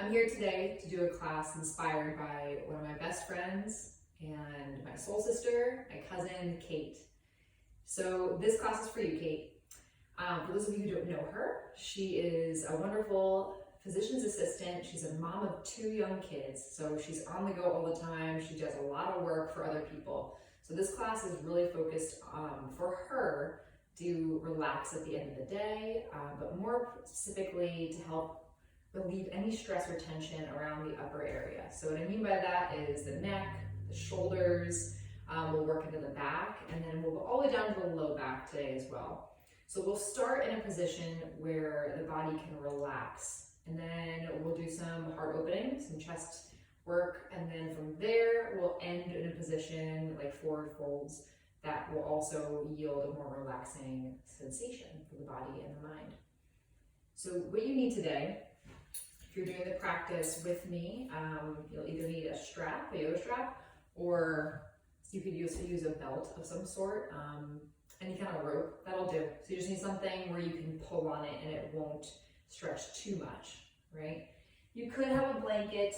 I'm here today to do a class inspired by one of my best friends and my soul sister, my cousin, Kate. So this class is for you, Kate. For those of you who don't know her, she is a wonderful physician's assistant. She's a mom of 2 young kids, so she's on the go all the time. She does a lot of work for other people. So this class is really focused for her to relax at the end of the day, but more specifically to help relieve any stress or tension around the upper area. So what I mean by that is the neck, the shoulders, we'll work into the back, and then we'll go all the way down to the low back today as well. So we'll start in a position where the body can relax, and then we'll do some heart opening, some chest work, and then from there we'll end in a position like forward folds that will also yield a more relaxing sensation for the body and the mind. So what you need today, if you're doing the practice with me, you'll either need a strap, a yoga strap, or you could use a belt of some sort, any kind of rope, that'll do. So you just need something where you can pull on it and it won't stretch too much, right? You could have a blanket,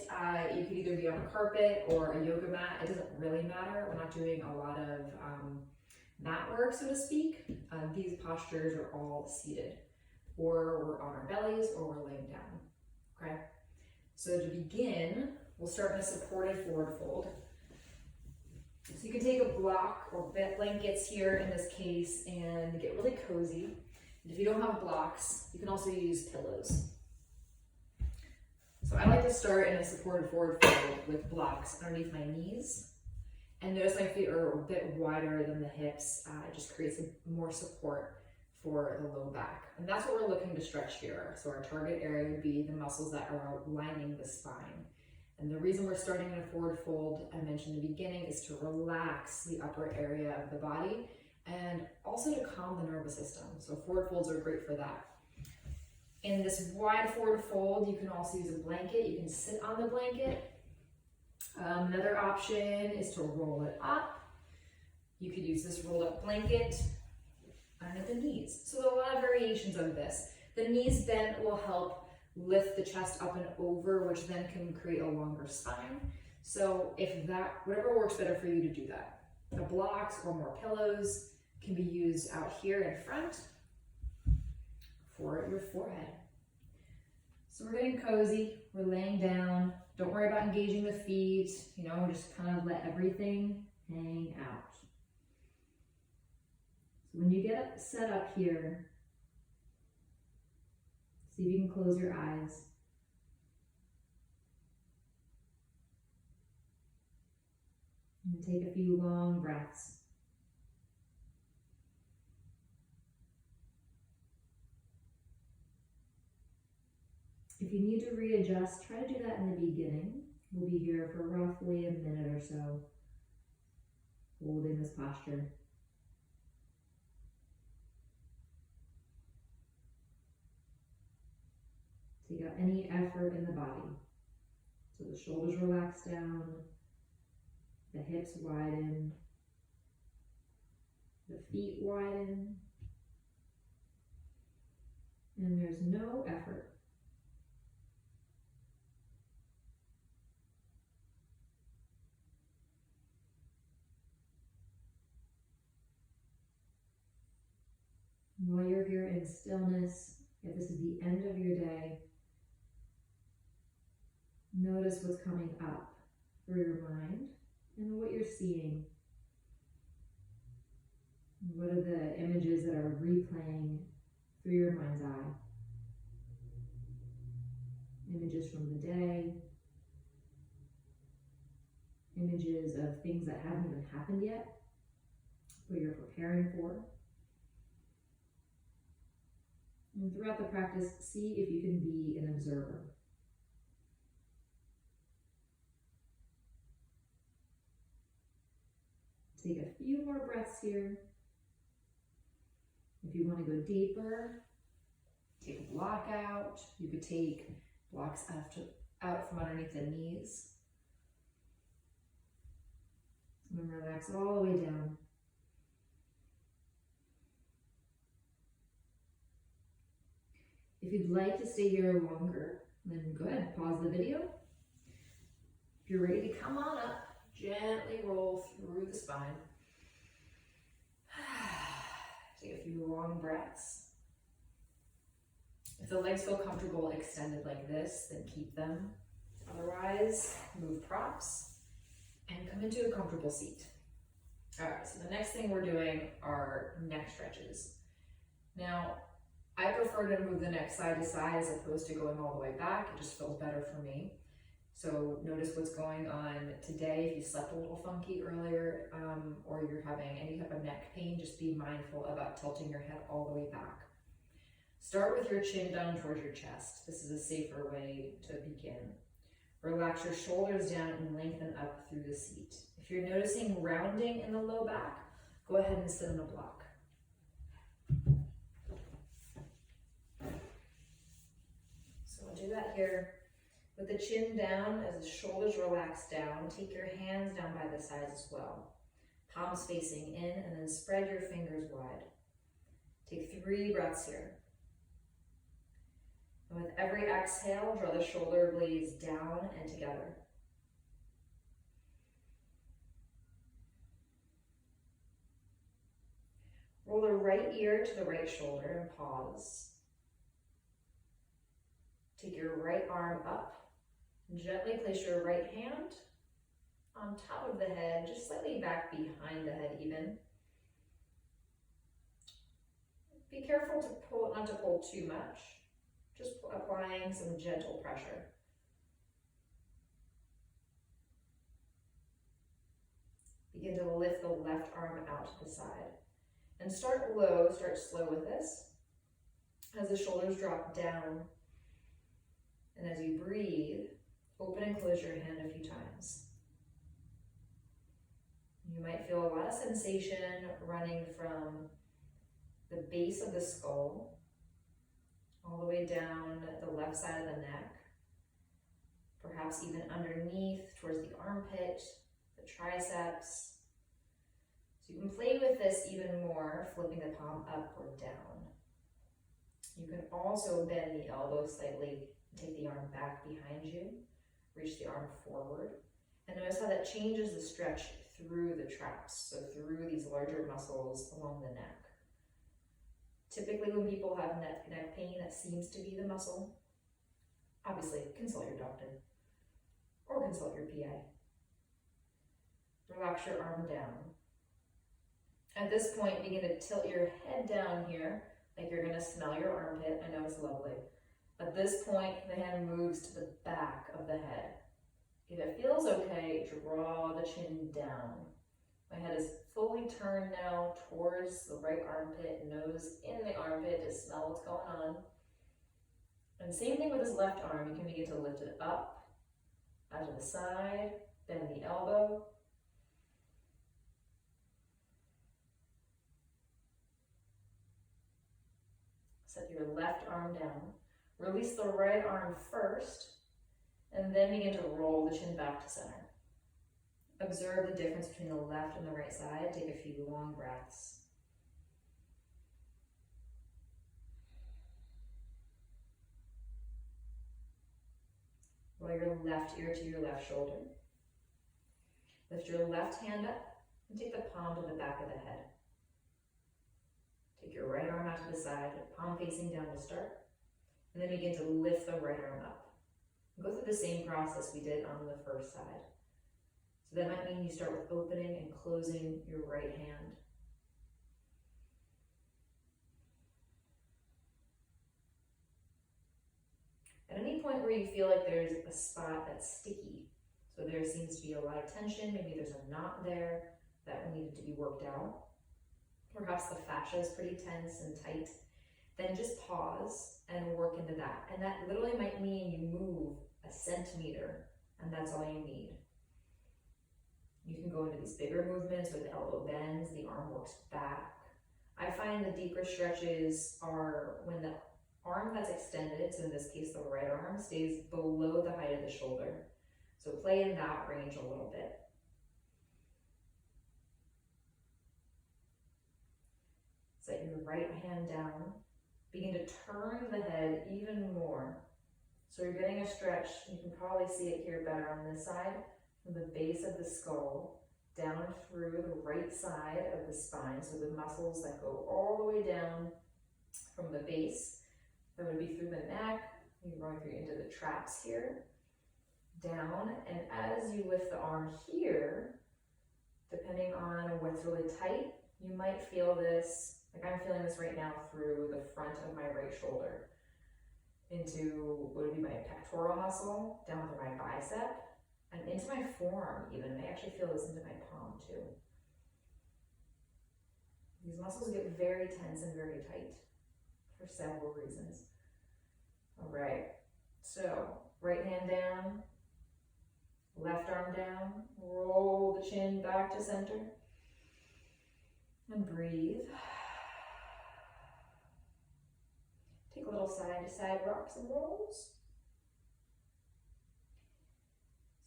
you could either be on a carpet or a yoga mat, it doesn't really matter. We're not doing a lot of mat work, so to speak. These postures are all seated, or we're on our bellies, or we're laying down. Okay, so to begin, we'll start in a supported forward fold. So you can take a block or blankets here in this case and get really cozy. And if you don't have blocks, you can also use pillows. So I like to start in a supported forward fold with blocks underneath my knees. And notice my feet are a bit wider than the hips. It just creates more support for the low back. And that's what we're looking to stretch here. So our target area would be the muscles that are lining the spine. And the reason we're starting in a forward fold, I mentioned in the beginning, is to relax the upper area of the body and also to calm the nervous system. So forward folds are great for that. In this wide forward fold, you can also use a blanket. You can sit on the blanket. Another option is to roll it up. You could use this rolled up blanket underneath the knees. So there are a lot of variations of this. The knees bent will help lift the chest up and over, which then can create a longer spine. So whatever works better for you to do that. The blocks or more pillows can be used out here in front for your forehead. So we're getting cozy, we're laying down. Don't worry about engaging the feet, just kind of let everything hang out. So when you get set up here, see if you can close your eyes. And take a few long breaths. If you need to readjust, try to do that in the beginning. We'll be here for roughly a minute or so, holding this posture. Take out any effort in the body. So the shoulders relax down, the hips widen, the feet widen, and there's no effort. While you're here in stillness, if this is the end of your day, notice what's coming up for your mind and what you're seeing. What are the images that are replaying through your mind's eye? Images from the day, images of things that haven't even happened yet, what you're preparing for. And throughout the practice, see if you can be an observer. Take a few more breaths here. If you want to go deeper, take a block out. You could take blocks out from underneath the knees. And relax all the way down. If you'd like to stay here longer, then go ahead, pause the video. If you're ready to come on up, gently roll through the spine. Take a few long breaths. If the legs feel comfortable extended like this, then keep them. Otherwise, move props and come into a comfortable seat. All right, so the next thing we're doing are neck stretches. Now, I prefer to move the neck side to side as opposed to going all the way back. It just feels better for me. So notice what's going on today. If you slept a little funky earlier or you're having any type of neck pain, just be mindful about tilting your head all the way back. Start with your chin down towards your chest. This is a safer way to begin. Relax your shoulders down and lengthen up through the seat. If you're noticing rounding in the low back, go ahead and sit on a block. So we'll do that here. With the chin down, as the shoulders relax down, take your hands down by the sides as well. Palms facing in, and then spread your fingers wide. Take 3 breaths here. And with every exhale, draw the shoulder blades down and together. Roll the right ear to the right shoulder and pause. Take your right arm up. Gently place your right hand on top of the head, just slightly back behind the head even. Be careful to pull, not to pull too much, just applying some gentle pressure. Begin to lift the left arm out to the side. And start low, start slow with this. As the shoulders drop down, and as you breathe, open and close your hand a few times. You might feel a lot of sensation running from the base of the skull all the way down the left side of the neck, perhaps even underneath towards the armpit, the triceps. So you can play with this even more, flipping the palm up or down. You can also bend the elbow slightly and take the arm back behind you. Reach the arm forward. And notice how that changes the stretch through the traps, so through these larger muscles along the neck. Typically when people have neck pain, that seems to be the muscle. Obviously, consult your doctor or consult your PA. Relax your arm down. At this point, begin to tilt your head down here, like you're gonna smell your armpit. I know it's lovely. At this point, the hand moves to the back of the head. If it feels okay, draw the chin down. My head is fully turned now towards the right armpit, nose in the armpit to smell what's going on. And same thing with this left arm. You can begin to lift it up, out to the side, bend the elbow. Set your left arm down. Release the right arm first, and then begin to roll the chin back to center. Observe the difference between the left and the right side. Take a few long breaths. Roll your left ear to your left shoulder. Lift your left hand up and take the palm to the back of the head. Take your right arm out to the side, palm facing down to start. And then begin to lift the right arm up. Go through the same process we did on the first side. So that might mean you start with opening and closing your right hand. At any point where you feel like there's a spot that's sticky, so there seems to be a lot of tension, maybe there's a knot there that needed to be worked out, perhaps the fascia is pretty tense and tight, then just pause and work into that. And that literally might mean you move a centimeter, and that's all you need. You can go into these bigger movements where the elbow bends, the arm works back. I find the deeper stretches are when the arm that's extended, so in this case the right arm, stays below the height of the shoulder. So play in that range a little bit. Set your right hand down. Begin to turn the head even more. So you're getting a stretch, you can probably see it here better on this side, from the base of the skull down through the right side of the spine. So the muscles that go all the way down from the base, that would be through the neck, you're going through into the traps here, down, and as you lift the arm here, depending on what's really tight, you might feel this, like I'm feeling this right now through the front of my right shoulder, into what would be my pectoral muscle, down through my bicep, and into my forearm even. I actually feel this into my palm too. These muscles get very tense and very tight for several reasons. All right, so right hand down, left arm down, roll the chin back to center, and breathe. Take a little side to side rocks and rolls.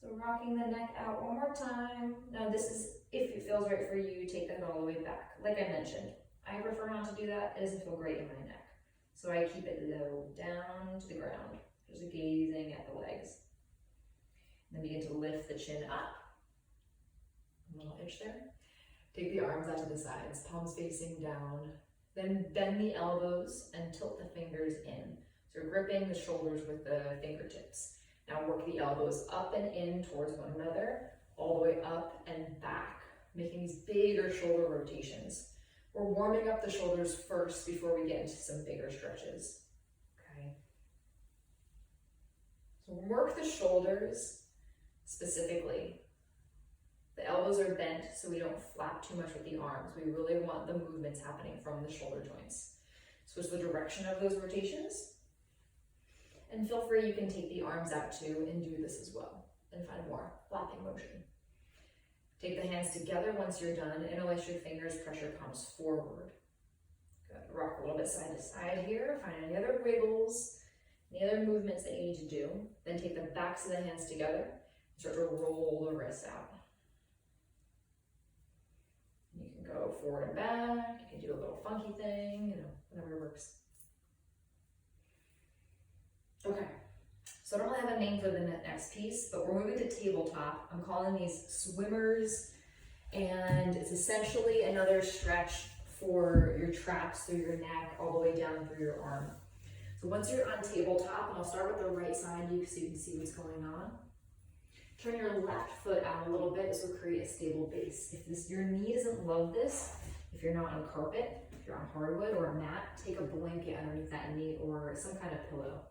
So rocking the neck out one more time. Now this is, if it feels right for you, take the head all the way back. Like I mentioned, I prefer not to do that. It doesn't feel great in my neck. So I keep it low, down to the ground, just gazing at the legs. And then begin to lift the chin up. A little itch there. Take the arms out to the sides, palms facing down. Then bend the elbows and tilt the fingers in. So gripping the shoulders with the fingertips. Now work the elbows up and in towards one another, all the way up and back, making these bigger shoulder rotations. We're warming up the shoulders first before we get into some bigger stretches. Okay. So work the shoulders specifically. The elbows are bent so we don't flap too much with the arms. We really want the movements happening from the shoulder joints. Switch the direction of those rotations. And feel free, you can take the arms out too and do this as well. And find more flapping motion. Take the hands together once you're done. Interlace your fingers, pressure comes forward. Good. Rock a little bit side to side here. Find any other wiggles, any other movements that you need to do. Then take the backs of the hands together and start to roll the wrists out. You can go forward and back. You can do a little funky thing, whatever works. Okay, so I don't really have a name for the next piece, but we're moving to tabletop. I'm calling these swimmers, and it's essentially another stretch for your traps through your neck, all the way down through your arm. So once you're on tabletop, and I'll start with the right side so you can see what's going on. Turn your left foot out a little bit. This will create a stable base. If your knee doesn't love this, if you're not on carpet, if you're on hardwood or a mat, take a blanket underneath that knee or some kind of pillow.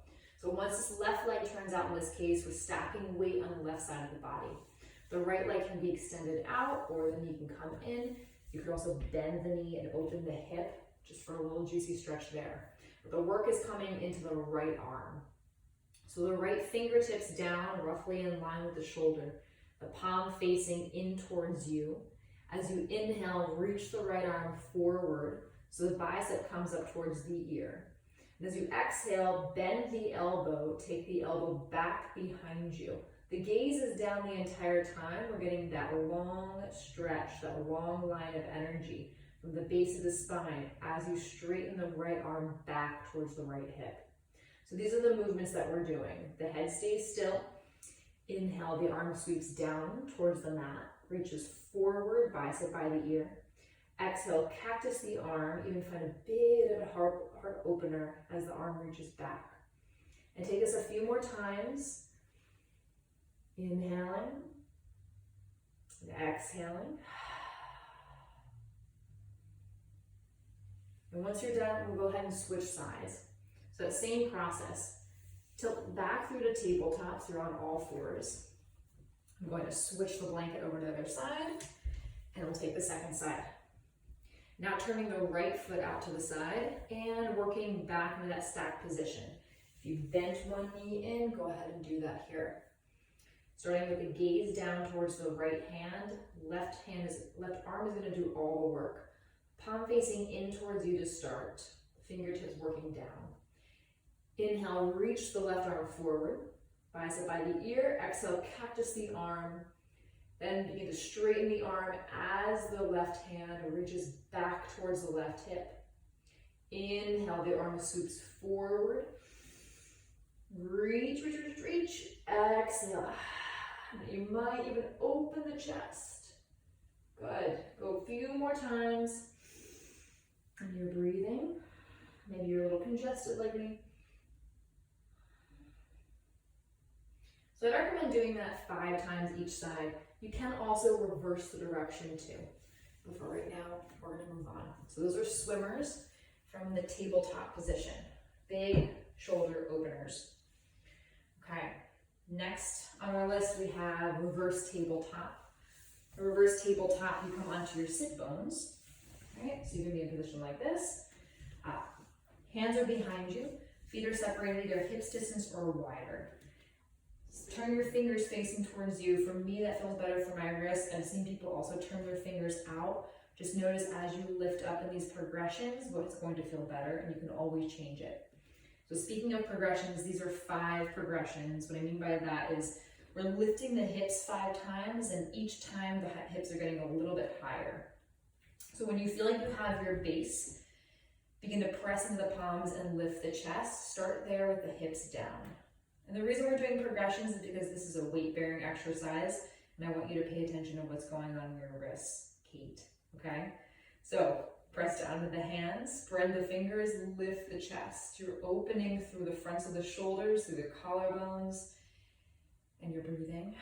So once this left leg turns out, in this case, we're stacking weight on the left side of the body. The right leg can be extended out, or the knee can come in. You could also bend the knee and open the hip, just for a little juicy stretch there. But the work is coming into the right arm. So the right fingertips down, roughly in line with the shoulder, the palm facing in towards you. As you inhale, reach the right arm forward, so the bicep comes up towards the ear. And as you exhale, bend the elbow, take the elbow back behind you. The gaze is down the entire time. We're getting that long stretch, that long line of energy from the base of the spine as you straighten the right arm back towards the right hip. So these are the movements that we're doing. The head stays still. Inhale, the arm sweeps down towards the mat, reaches forward, bicep by the ear. Exhale, cactus the arm, even find a bit of a heart opener as the arm reaches back. And take this a few more times. Inhaling, and exhaling. And once you're done, we'll go ahead and switch sides. So that same process. Tilt back through the tabletop so you're on all fours. I'm going to switch the blanket over to the other side, and we'll take the second side. Now turning the right foot out to the side and working back into that stacked position. If you bent one knee in, go ahead and do that here. Starting with the gaze down towards the right hand, left arm is going to do all the work. Palm facing in towards you to start, fingertips working down. Inhale, reach the left arm forward, bicep by the ear. Exhale, cactus the arm. Then begin to straighten the arm as the left hand reaches back towards the left hip. Inhale, the arm swoops forward. Reach, reach, reach, reach. Exhale. You might even open the chest. Good. Go a few more times. And you're breathing. Maybe you're a little congested like me. So I recommend doing that 5 times each side. You can also reverse the direction too. But for right now, we're gonna move on. So those are swimmers from the tabletop position. Big shoulder openers. Okay, next on our list we have reverse tabletop. A reverse tabletop, you come onto your sit bones. Right, so you're gonna be in a position like this. Hands are behind you, feet are separated either hips distance or wider. Turn your fingers facing towards you. For me, that feels better for my wrists. I've seen people also turn their fingers out. Just notice as you lift up in these progressions, what's going to feel better, and you can always change it. So speaking of progressions, these are 5 progressions. What I mean by that is we're lifting the hips 5 times, and each time the hips are getting a little bit higher. So when you feel like you have your base, begin to press into the palms and lift the chest. Start there with the hips down. And the reason we're doing progressions is because this is a weight-bearing exercise, and I want you to pay attention to what's going on in your wrists, Kate, okay? So press down with the hands, spread the fingers, lift the chest. You're opening through the fronts of the shoulders, through the collarbones, and you're breathing.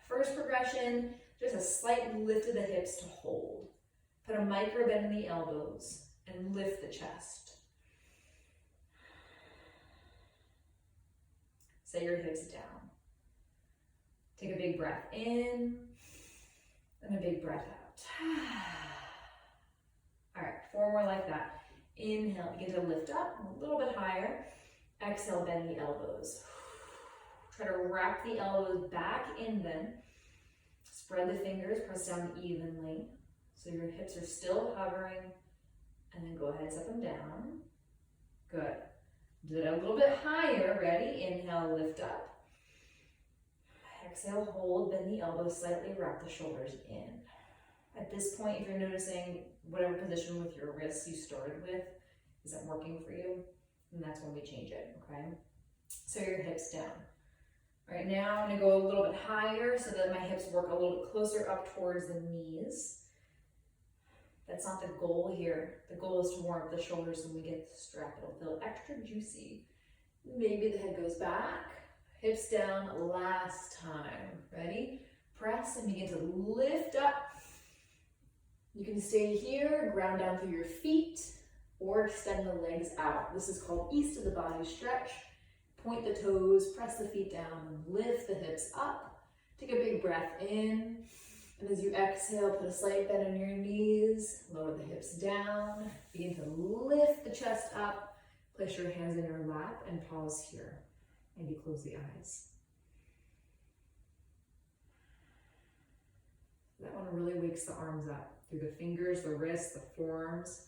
First progression, just a slight lift of the hips to hold. Put a micro bend in the elbows and lift the chest. Set your hips down. Take a big breath in and a big breath out. All right, 4 more like that. Inhale, begin to lift up a little bit higher. Exhale, bend the elbows. Try to wrap the elbows back in then. Spread the fingers, press down evenly. So your hips are still hovering. And then go ahead, set them down. Good. Do it a little bit higher. Ready? Inhale, lift up. Exhale, hold, bend the elbows slightly, wrap the shoulders in. At this point, if you're noticing whatever position with your wrists you started with isn't working for you, then that's when we change it, okay? So your hips down. All right, now I'm gonna go a little bit higher so that my hips work a little bit closer up towards the knees. That's not the goal here. The goal is to warm up the shoulders when we get the strap. It'll feel extra juicy. Maybe the head goes back, hips down, last time. Ready? Press and begin to lift up. You can stay here, ground down through your feet, or extend the legs out. This is called east of the body stretch. Point the toes, press the feet down, lift the hips up. Take a big breath in. And as you exhale, put a slight bend in your knees, lower the hips down, begin to lift the chest up, place your hands in your lap and pause here. Maybe close the eyes. That one really wakes the arms up through the fingers, the wrists, the forearms,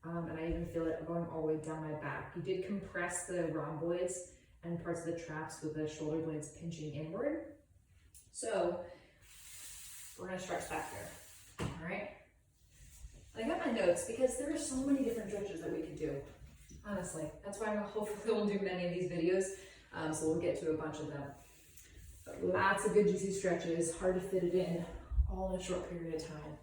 and I even feel it going all the way down my back. You did compress the rhomboids and parts of the traps with the shoulder blades pinching inward. So we're gonna stretch back here, all right? I got my notes because there are so many different stretches that we could do, honestly. That's why hopefully we'll do many of these videos, so we'll get to a bunch of them. But lots of good juicy stretches, hard to fit it in all in a short period of time.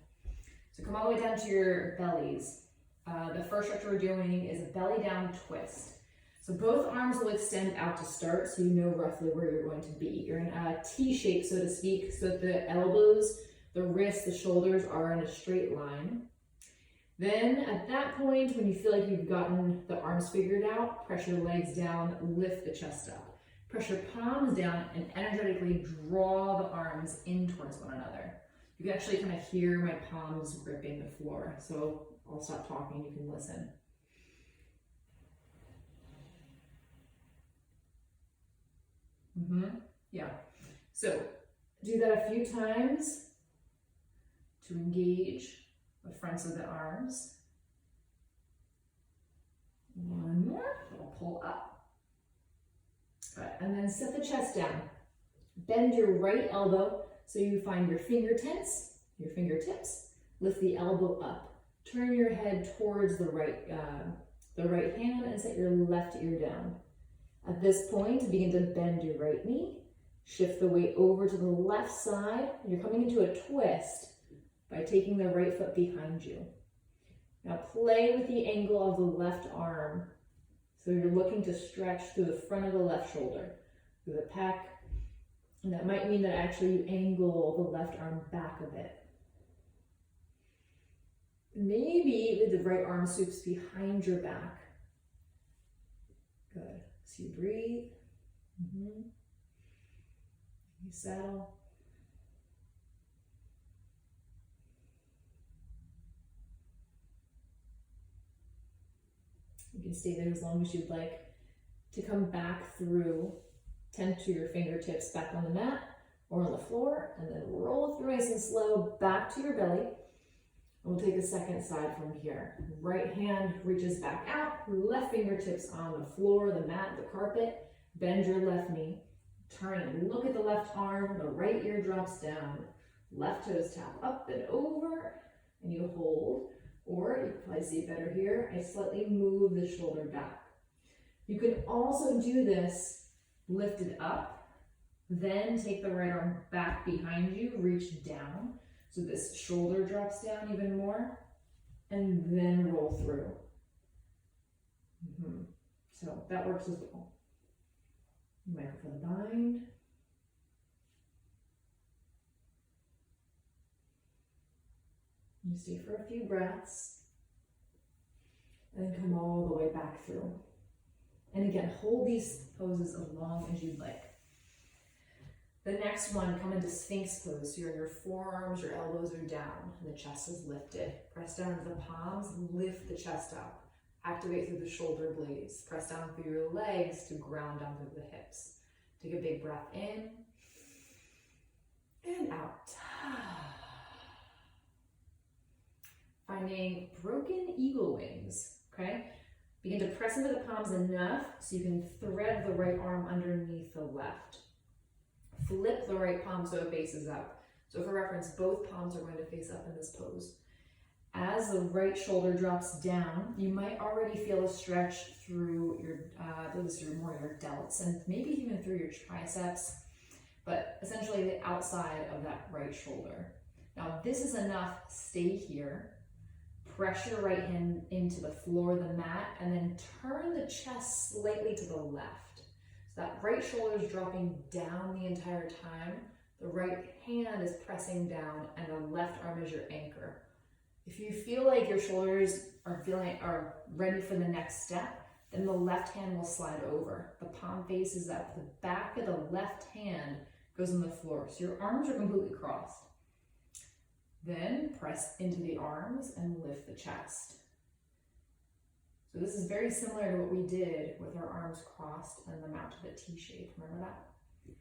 So come all the way down to your bellies. The first stretch we're doing is a belly down twist. So both arms will extend out to start, so you know roughly where you're going to be. You're in a T shape, so to speak, so that the elbows, the wrists, the shoulders are in a straight line. Then at that point, when you feel like you've gotten the arms figured out, press your legs down, lift the chest up. Press your palms down and energetically draw the arms in towards one another. You can actually kind of hear my palms gripping the floor, so I'll stop talking, you can listen. Yeah, so do that a few times to engage the fronts of the arms. One more, I'll pull up. All right, and then set the chest down. Bend your right elbow so you find your fingertips, lift the elbow up. Turn your head towards the right hand and set your left ear down. At this point, begin to bend your right knee. Shift the weight over to the left side. You're coming into a twist by taking the right foot behind you. Now play with the angle of the left arm. So you're looking to stretch through the front of the left shoulder, through the pec. And that might mean that actually you angle the left arm back a bit. Maybe the right arm swoops behind your back. Good. So you breathe. You settle. You can stay there as long as you'd like. To come back through, tense your fingertips back on the mat or on the floor, and then roll through nice and slow back to your belly. We'll take a second side from here. Right hand reaches back out, left fingertips on the floor, the mat, the carpet. Bend your left knee. Turn and look at the left arm, the right ear drops down. Left toes tap up and over, and you hold. Or, you can probably see it better here, I slightly move the shoulder back. You can also do this lifted up, then take the right arm back behind you, reach down. So this shoulder drops down even more, and then roll through. So that works as well. You might go for the bind. You stay for a few breaths, and then come all the way back through. And again, hold these poses as long as you'd like. The next one, come into Sphinx pose. So you're in your forearms, your elbows are down, and the chest is lifted. Press down into the palms, lift the chest up. Activate through the shoulder blades. Press down through your legs to ground down through the hips. Take a big breath in and out. Finding broken eagle wings, okay? Begin to press into the palms enough so you can thread the right arm underneath the left. Flip the right palm so it faces up. So for reference, both palms are going to face up in this pose. As the right shoulder drops down, you might already feel a stretch through your delts and maybe even through your triceps, but essentially the outside of that right shoulder. Now, if this is enough, stay here. Press your right hand into the floor of the mat and then turn the chest slightly to the left. So that right shoulder is dropping down the entire time. The right hand is pressing down and the left arm is your anchor. If you feel like your shoulders are ready for the next step, then the left hand will slide over. The palm faces up. The back of the left hand goes on the floor. So your arms are completely crossed. Then press into the arms and lift the chest. So this is very similar to what we did with our arms crossed and the mount to the T shape. Remember that?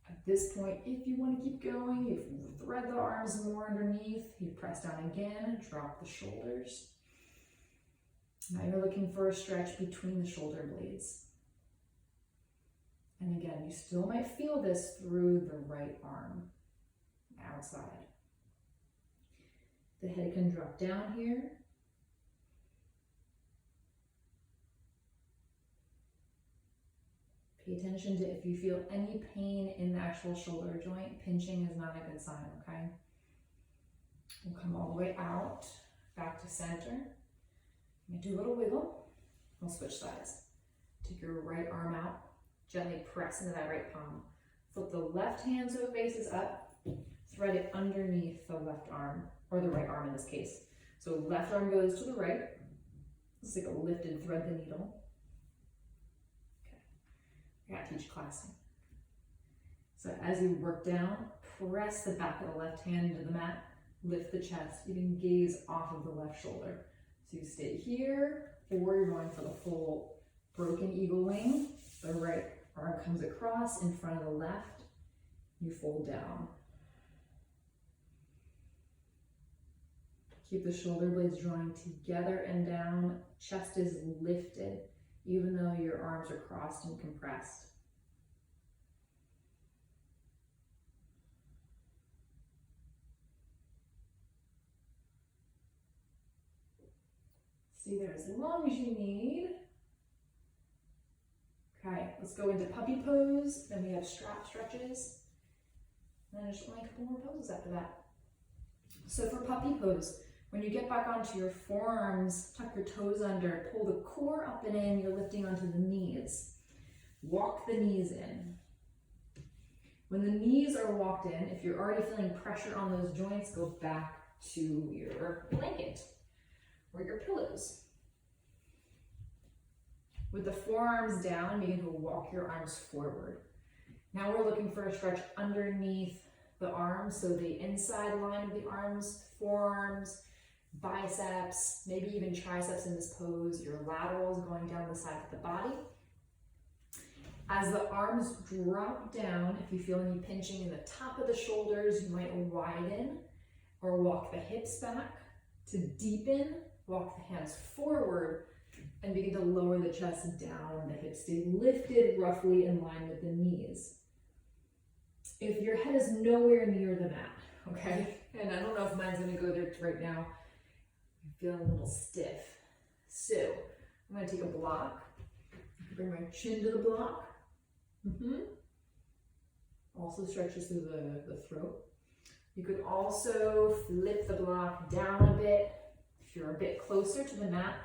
At this point, if you want to keep going, you thread the arms more underneath. You press down again, drop the shoulders. Now you're looking for a stretch between the shoulder blades. And again, you still might feel this through the right arm, outside. The head can drop down here. Pay attention to if you feel any pain in the actual shoulder joint. Pinching is not a good sign, okay? We'll come all the way out, back to center. You do a little wiggle. We'll switch sides. Take your right arm out. Gently press into that right palm. Flip the left hand so it faces up. Thread it underneath the left arm, or the right arm in this case. So left arm goes to the right. It's like a lifted thread the needle. I gotta teach class. So as you work down, press the back of the left hand into the mat, lift the chest, even gaze off of the left shoulder. So you stay here, or you're going for the full broken eagle wing. The right arm comes across in front of the left. You fold down. Keep the shoulder blades drawing together and down. Chest is lifted, even though your arms are crossed and compressed. Stay there as long as you need. Okay, let's go into puppy pose. Then we have strap stretches. And then just only a couple more poses after that. So for puppy pose, when you get back onto your forearms, tuck your toes under, pull the core up and in, you're lifting onto the knees. Walk the knees in. When the knees are walked in, if you're already feeling pressure on those joints, go back to your blanket or your pillows. With the forearms down, begin to walk your arms forward. Now we're looking for a stretch underneath the arms, so the inside line of the arms, forearms, biceps, maybe even triceps in this pose, your laterals going down the side of the body. As the arms drop down, if you feel any pinching in the top of the shoulders, you might widen or walk the hips back. To deepen, walk the hands forward and begin to lower the chest down. The hips stay lifted roughly in line with the knees. If your head is nowhere near the mat, okay, and I don't know if mine's gonna go there right now, I'm feeling a little stiff. So I'm gonna take a block, bring my chin to the block. Also stretches through the throat. You could also flip the block down a bit. If you're a bit closer to the mat,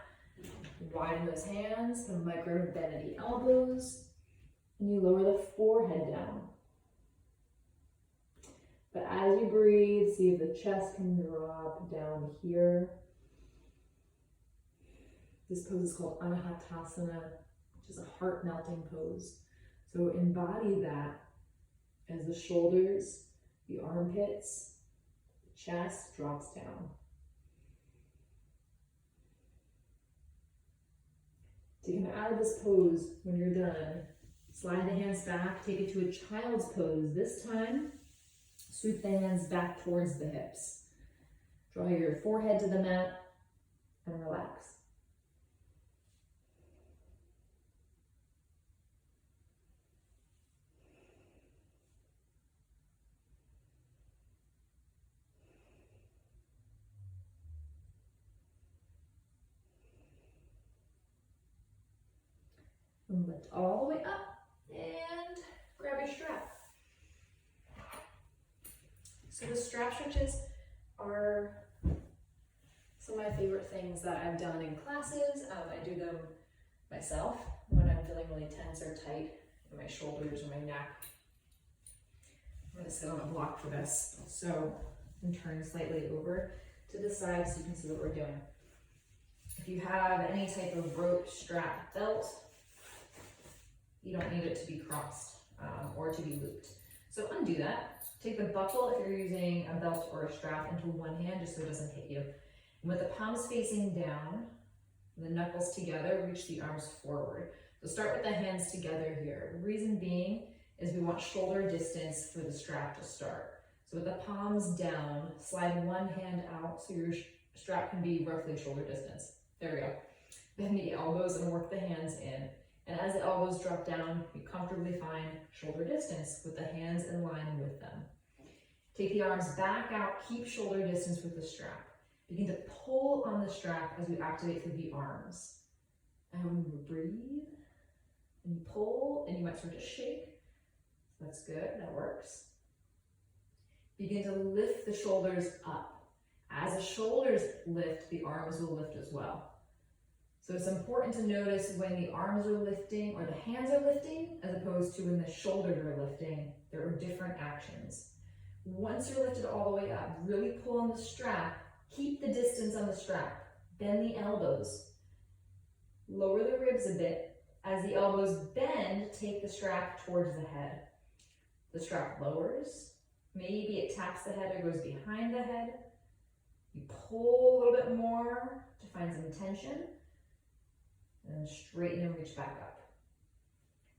widen those hands, kind of micro bend at the elbows, and you lower the forehead down. But as you breathe, see if the chest can drop down here. This pose is called Anahatasana, which is a heart melting pose. So embody that as the shoulders, the armpits, the chest drops down. To come out of this pose, when you're done, slide the hands back, take it to a child's pose. This time, sweep the hands back towards the hips. Draw your forehead to the mat and relax. And lift all the way up and grab your strap. So the strap stretches are some of my favorite things that I've done in classes. I do them myself when I'm feeling really tense or tight in my shoulders or my neck. I'm going to sit on a block for this. So I'm turning slightly over to the side so you can see what we're doing. If you have any type of rope, strap, belt, you don't need it to be crossed or to be looped. So undo that. Take the buckle, if you're using a belt or a strap, into one hand just so it doesn't hit you. And with the palms facing down, the knuckles together, reach the arms forward. So start with the hands together here. Reason being is we want shoulder distance for the strap to start. So with the palms down, slide one hand out so your strap can be roughly shoulder distance. There we go. Bend the elbows and work the hands in. And as the elbows drop down, you comfortably find shoulder distance with the hands in line with them. Take the arms back out, keep shoulder distance with the strap. Begin to pull on the strap as we activate through the arms. And when you breathe, and you pull, and you might start to shake. So that's good, that works. Begin to lift the shoulders up. As the shoulders lift, the arms will lift as well. So it's important to notice when the arms are lifting or the hands are lifting, as opposed to when the shoulders are lifting. There are different actions. Once you're lifted all the way up, really pull on the strap. Keep the distance on the strap. Bend the elbows. Lower the ribs a bit. As the elbows bend, take the strap towards the head. The strap lowers. Maybe it taps the head or goes behind the head. You pull a little bit more to find some tension. And then straighten and reach back up.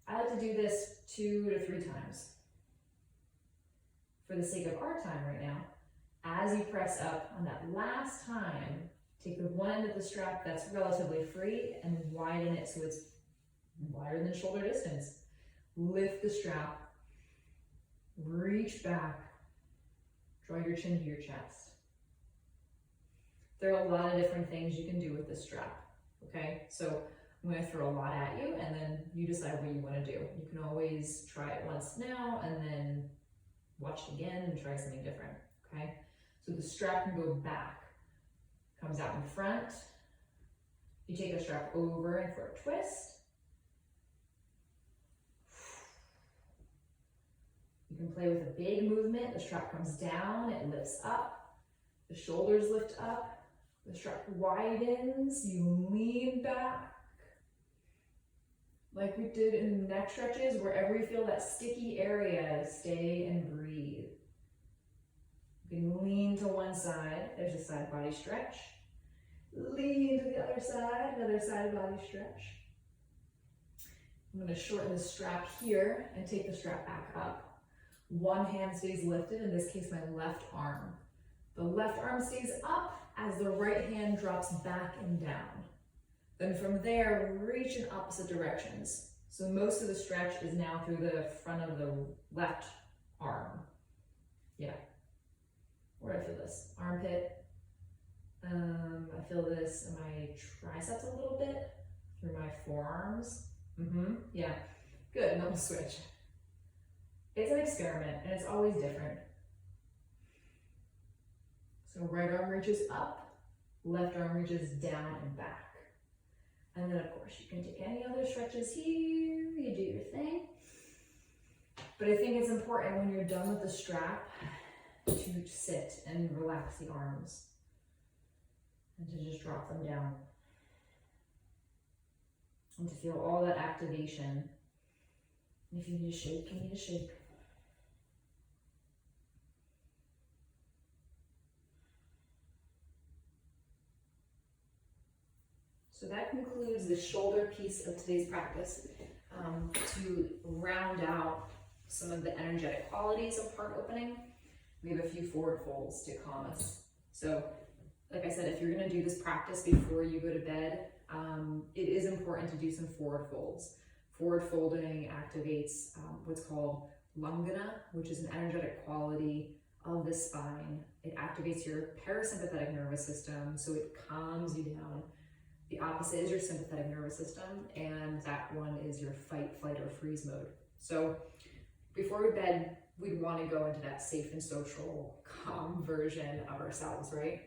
I like to do this 2 to 3 times. For the sake of our time right now, as you press up on that last time, take the one end of the strap that's relatively free and widen it so it's wider than shoulder distance. Lift the strap, reach back, draw your chin to your chest. There are a lot of different things you can do with this strap, okay? So I'm going to throw a lot at you, and then you decide what you want to do. You can always try it once now and then watch it again and try something different, okay? So the strap can go back, comes out in front. You take the strap over and for a twist. You can play with a big movement. The strap comes down, it lifts up. The shoulders lift up. The strap widens, you lean back. Like we did in neck stretches, wherever you feel that sticky area, stay and breathe. You can lean to one side, there's a side body stretch. Lean to the other side, another side body stretch. I'm going to shorten the strap here and take the strap back up. One hand stays lifted, in this case my left arm. The left arm stays up as the right hand drops back and down. Then from there, reach in opposite directions. So most of the stretch is now through the front of the left arm. Yeah. Where do I feel this? Armpit. I feel this in my triceps a little bit, through my forearms. Yeah. Good, now we'll switch. It's an experiment, and it's always different. So right arm reaches up, left arm reaches down and back. And then of course you can take any other stretches here, you do your thing. But I think it's important when you're done with the strap to sit and relax the arms and to just drop them down. And to feel all that activation. And if you need a shake, you need a shake. So that concludes the shoulder piece of today's practice. To round out some of the energetic qualities of heart opening, we have a few forward folds to calm us. So, like I said, if you're going to do this practice before you go to bed, it is important to do some forward folds. Forward folding activates what's called lungana, which is an energetic quality of the spine. It activates your parasympathetic nervous system, so it calms you down. The opposite is your sympathetic nervous system, and that one is your fight, flight, or freeze mode. So before we bed, we'd want to go into that safe and social, calm version of ourselves, right?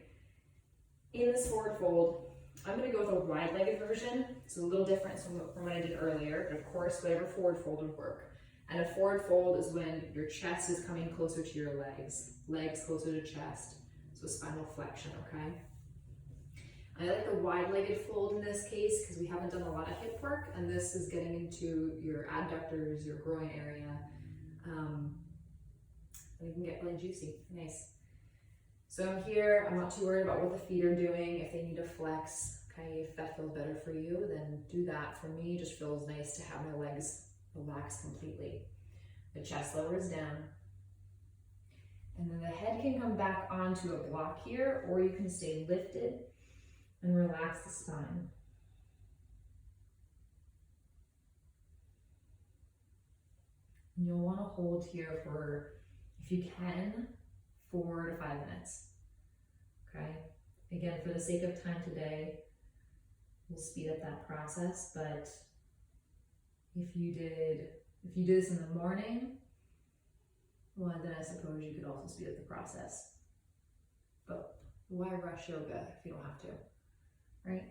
In this forward fold, I'm going to go with a wide-legged version. It's a little different from what I did earlier, but of course, whatever forward fold would work. And a forward fold is when your chest is coming closer to your legs, legs closer to chest, so spinal flexion, okay? I like the wide-legged fold in this case because we haven't done a lot of hip work, and this is getting into your adductors, your groin area, and it can get really juicy. Nice. So I'm here, I'm not too worried about what the feet are doing, if they need to flex, okay? If that feels better for you, then do that. For me, it just feels nice to have my legs relax completely. The chest lowers down, and then the head can come back onto a block here, or you can stay lifted and relax the spine. And you'll want to hold here for, if you can, 4 to 5 minutes. Okay? Again, for the sake of time today, we'll speed up that process, but if you did this in the morning, well, then I suppose you could also speed up the process. But why rush yoga if you don't have to? Right?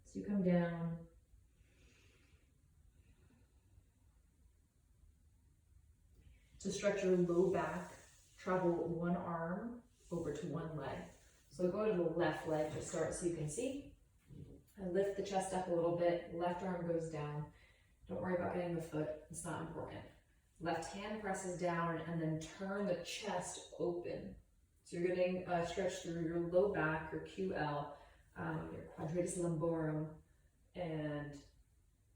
So you come down. To stretch your low back, travel one arm over to one leg. So go to the left leg to start so you can see. I lift the chest up a little bit, left arm goes down. Don't worry about getting the foot, it's not important. Left hand presses down and then turn the chest open. So you're getting a stretch through your low back, your QL, your quadratus lumborum, and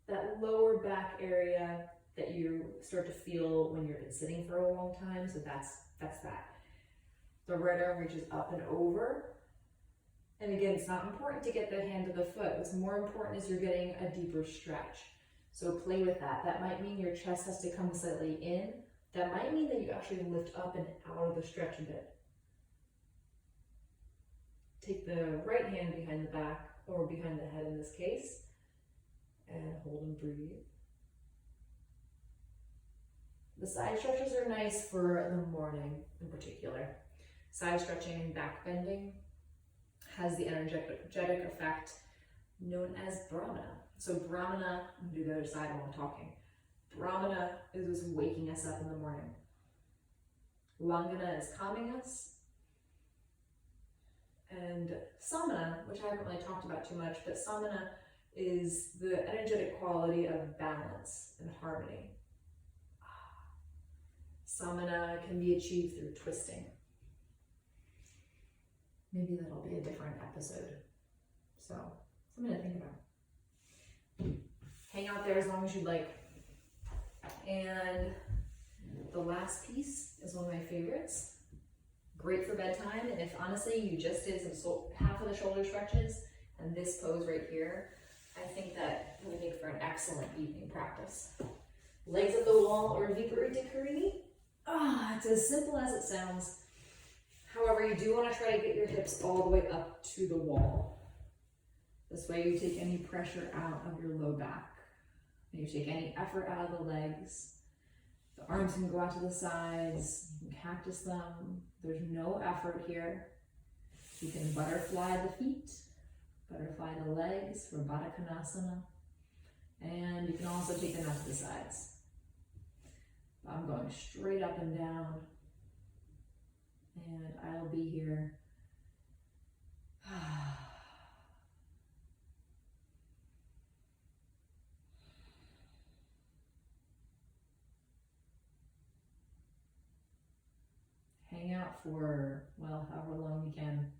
that lower back area that you start to feel when you're sitting for a long time. So that's that. The right arm reaches up and over. And again, it's not important to get the hand to the foot. What's more important is you're getting a deeper stretch. So play with that. That might mean your chest has to come slightly in. That might mean that you actually lift up and out of the stretch a bit. Take the right hand behind the back, or behind the head in this case. And hold and breathe. The side stretches are nice for the morning in particular. Side stretching and back bending has the energetic effect known as Brahmana. So Brahmana, I'm gonna do the other side while I'm talking. Brahmana is just waking us up in the morning. Langana is calming us. And Samana, which I haven't really talked about too much, but Samana is the energetic quality of balance and harmony. Samana can be achieved through twisting. Maybe that'll be a different episode. So, something to think about. Hang out there as long as you'd like. And the last piece is one of my favorites. Great for bedtime, and if honestly you just did half of the shoulder stretches and this pose right here, I think that would make for an excellent evening practice. Legs at the wall or Viparita Karini. It's as simple as it sounds. However, you do want to try to get your hips all the way up to the wall. This way you take any pressure out of your low back. And you take any effort out of the legs. The arms can go out to the sides. You can cactus them. There's no effort here. You can butterfly the feet, butterfly the legs for Baddha Konasana. And you can also take them out to the sides. I'm going straight up and down. And I'll be here. Hang out for, well, however long you can.